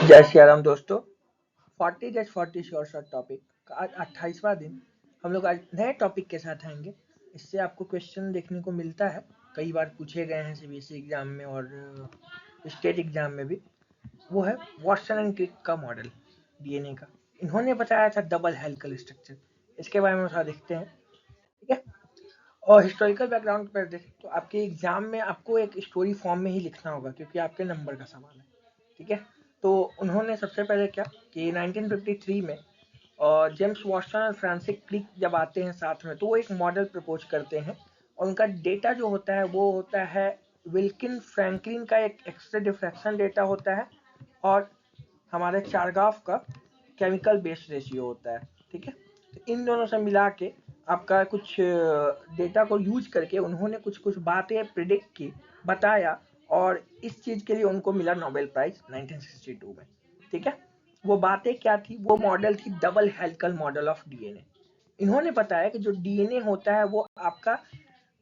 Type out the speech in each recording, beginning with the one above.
जय श्री राम दोस्तों। 40 short topic का आज 28वां दिन। हम लोग आज नए टॉपिक के साथ आएंगे। इससे आपको क्वेश्चन देखने को मिलता है, कई बार पूछे गए हैं सीबीएसई एग्जाम में और स्टेट एग्जाम में भी। वो है वॉटसन एंड क्रिक का मॉडल डीएनए का। इन्होंने बताया था डबल हेलिकल स्ट्रक्चर। इसके बारे में थोड़ा देखते हैं, ठीक है। और हिस्टोरिकल बैकग्राउंड पर देखें तो आपके एग्जाम में आपको एक स्टोरी फॉर्म में ही लिखना होगा, क्योंकि आपके नंबर का सवाल है, ठीक है। तो उन्होंने सबसे पहले क्या कि 1953 में और जेम्स वॉटसन और फ्रांसिस क्रिक जब आते हैं साथ में, तो वो एक मॉडल प्रपोज करते हैं। और उनका डेटा जो होता है वो होता है विल्किन फ्रैंकलिन का एक एक्सरे डिफ्रैक्शन डेटा होता है, और हमारे चारगाफ का केमिकल बेस रेशियो होता है, ठीक है। तो इन दोनों से मिला के आपका कुछ डेटा को यूज करके उन्होंने कुछ कुछ बातें प्रिडिक्ट की, बताया, और इस चीज के लिए उनको मिला नोबेल प्राइज 1962 में, ठीक है। वो बातें क्या थी? वो मॉडल थी double helical model of DNA. इन्होंने बताया कि जो डीएनए होता है वो आपका,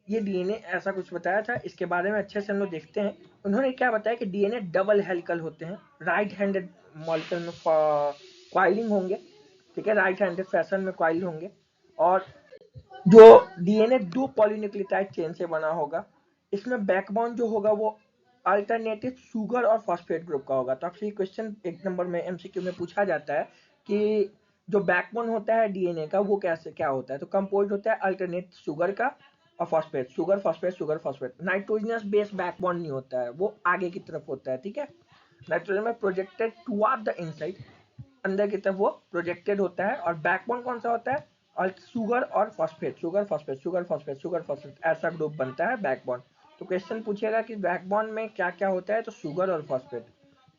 ये डीएनए ऐसा कुछ बताया था। इसके बारे में अच्छे से हम लोग देखते हैं। उन्होंने क्या बताया कि डीएनए डबल हेलिकल होते हैं, राइट हैंडेड मॉलिक्यूल में क्वाइलिंग होंगे, ठीक है, राइट हैंडेड फैशन में क्वाइल होंगे, और जो डीएनए दो पॉलीन्यूक्लियोटाइड चेन से बना होगा। इसमें बैकबोन जो होगा वो अल्टरनेटिव शुगर और फॉस्फेट ग्रुप का होगा। तो आपसे ये क्वेश्चन एक नंबर में एमसीक्यू में पूछा जाता है कि जो बैकबोन होता है डीएनए का वो कैसे क्या होता है? तो कंपोज होता है अल्टरनेट शुगर का और phosphate, sugar phosphate sugar phosphate. Nitrogenous base backbone नहीं होता है, वो आगे की तरफ होता है, ठीक है। नाइट्रोजन में प्रोजेक्टेड टुवर्ड द इनसाइड, अंदर की तरफ वो प्रोजेक्टेड होता है। और बैकबोन कौन सा होता है? और शुगर और phosphate, sugar phosphate sugar phosphate sugar phosphate, ऐसा ग्रुप बनता है बैकबोन। तो क्वेश्चन पूछेगा कि बैकबोन में क्या क्या होता है, तो शुगर और फॉस्फेट,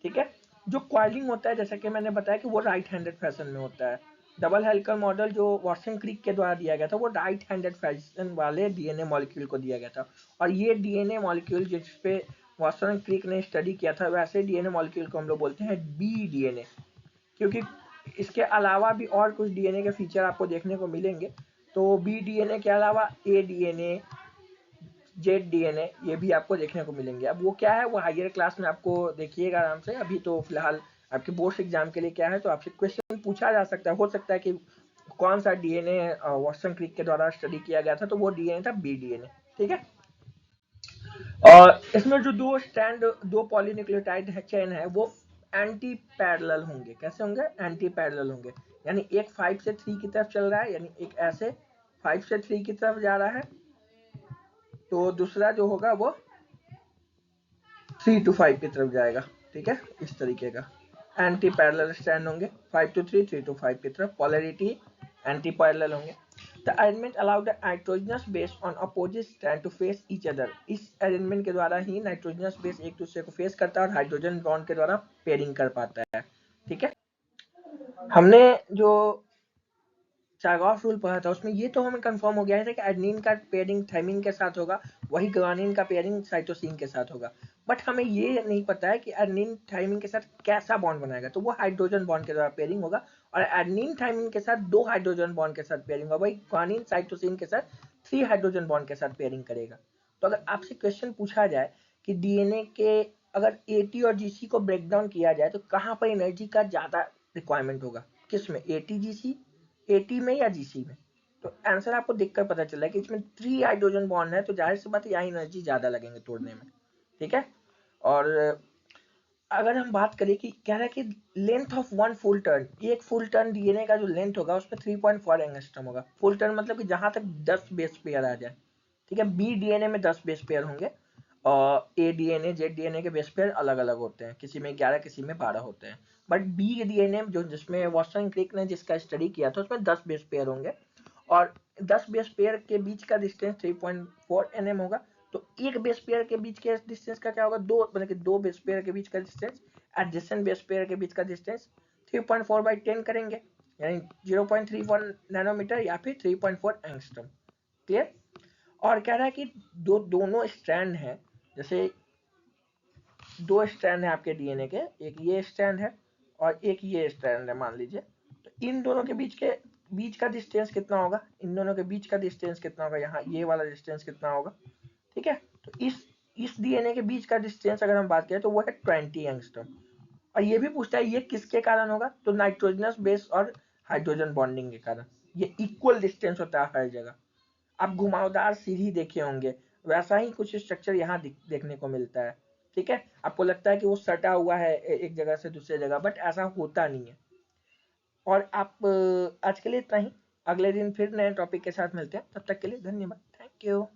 ठीक है। जो क्वाइलिंग होता है, जैसा कि मैंने बताया कि वो राइट हैंडेड फैशन में होता है। डबल हेलिकल मॉडल जो वॉटसन क्रिक के द्वारा दिया गया था वो राइट हैंडेड फैशन वाले डीएनए मॉलिक्यूल को दिया गया था। और ये डीएनए मॉलिक्यूल जिसपे वॉटसन क्रिक ने स्टडी किया था, वैसे डीएनए मॉलिक्यूल को हम लोग बोलते हैं बी डीएनए, क्योंकि इसके अलावा भी और कुछ डीएनए के फीचर आपको देखने को मिलेंगे। तो बी डीएनए के अलावा ए डीएनए, जेड डीएनए, ये भी आपको देखने को मिलेंगे। अब वो क्या है वो हायर क्लास में आपको देखिएगा आराम से। अभी तो फिलहाल आपके बोर्ड एग्जाम के लिए क्या है, तो आपसे क्वेश्चन पूछा जा सकता है। हो सकता है कि कौन सा डीएनए वॉटसन क्रिक के द्वारा स्टडी किया गया था, तो वो डीएनए था बी डीएनए, ठीक है। और इसमें जो दो स्टैंड, दो पॉलीन्यूक्लियोटाइड चेन है, वो एंटी पैरेलल होंगे। कैसे होंगे? एंटी पैरेलल होंगे। यानी एक 5 से 3 की तरफ चल रहा है, यानी एक ऐसे 5 से 3 की तरफ जा रहा है, तो दूसरा जो होगा वो 3 to 5 की तरफ जाएगा, ठीक है। इस तरीके का एंटी पैरेलल स्टैंड होंगे, 5 to 3, 3 to 5 की तरफ। पोलैरिटी एंटी पैरेलल होंगे। The arrangement allowed the nitrogenous base on opposite strand to face each other. इस अरेंजमेंट के द्वारा ही नाइट्रोजनस बेस एक दूसरे को फेस करता है और हाइड्रोजन बॉन्ड के द्वारा पेयरिंग कर पाता है, ठीक है। हमने जो चारगॉफ रूल पढ़ा था उसमें ये तो हमें कंफर्म हो गया है कि एडेनिन का पेयरिंग थाइमिन के साथ होगा, वही ग्वानिन का पेयरिंग साइटोसिन के साथ होगा। बट हमें ये नहीं पता है कि एडेनिन थाइमिन के साथ कैसा बॉन्ड बनाएगा। तो वो हाइड्रोजन बॉन्ड के द्वारा पेयरिंग होगा, और एडेनिन थाइमिन के साथ 2 हाइड्रोजन बॉन्ड के साथ पेयरिंग होगा। वही ग्वानिन साइटोसिन के साथ 3 हाइड्रोजन बॉन्ड के साथ पेयरिंग करेगा। तो अगर आपसे क्वेश्चन पूछा जाए कि डीएनए के अगर एटी और जीसी को ब्रेक डाउन किया जाए तो कहाँ पर एनर्जी का ज्यादा रिक्वायरमेंट होगा, किसमें, एटीजीसी, एटी में या जीसी में? तो आंसर आपको देखकर पता चला है कि इसमें 3 हाइड्रोजन बॉन्ड है, तो जाहिर सी बात है यहाँ एनर्जी ज्यादा लगेंगे तोड़ने में, ठीक है। और अगर हम बात करें कि कह रहा है कि length of one full turn, एक फुल टर्न डीएनए का जो लेंथ होगा उसमें 3.4 एंगस्ट्रॉम होगा। फुल टर्न मतलब कि जहां तक 10 बेस पेयर आ जाए, ठीक है। बी डीएनए में 10 बेस पेयर होंगे, और ए डीएनए जेड डीएनए के बेस पेयर अलग अलग होते हैं, किसी में 11 किसी में 12 होते हैं। बट बी डीएनए जो जिसमें वॉटसन क्रिक ने जिसका स्टडी किया था उसमें 10 बेस पेयर होंगे, और 10 बेस पेयर के बीच का डिस्टेंस 3.4 nm होगा। तो एक बेस पेयर के बीच के डिस्टेंस का क्या होगा? दो, मतलब कि दो बेस पेयर के बीच का डिस्टेंस एडजेसेंट बेस पेयर के बीच का डिस्टेंस 3.4/10 करेंगे, यानी 0.31 नैनोमीटर या फिर 3.4 एंगस्ट्रॉम। क्लियर? और कह रहा है कि दोनों स्ट्रैंड है, जैसे 2 स्ट्रैंड है आपके डीएनए के, एक ये स्ट्रैंड है और एक ये स्ट्रैंड है मान लीजिए। तो इन दोनों के बीच का डिस्टेंस कितना होगा? इन दोनों के बीच का डिस्टेंस कितना होगा? यहाँ ये वाला डिस्टेंस कितना होगा, ठीक है। तो इस डीएनए के बीच का डिस्टेंस अगर हम बात करें तो वो है 20 एंगस्ट्रॉम। और ये भी पूछता है ये किसके कारण होगा, तो नाइट्रोजनस बेस और हाइड्रोजन बॉन्डिंग के कारण। ये इक्वल डिस्टेंस होता है हर जगह। आप घुमावदार सीढ़ी देखे होंगे, वैसा ही कुछ स्ट्रक्चर यहाँ देखने को मिलता है। ठीक है, आपको लगता है कि वो सटा हुआ है एक जगह से दूसरे जगह, बट ऐसा होता नहीं है। और आप आज के लिए इतना ही, अगले दिन फिर नए टॉपिक के साथ मिलते हैं, तब तक के लिए धन्यवाद, थैंक यू।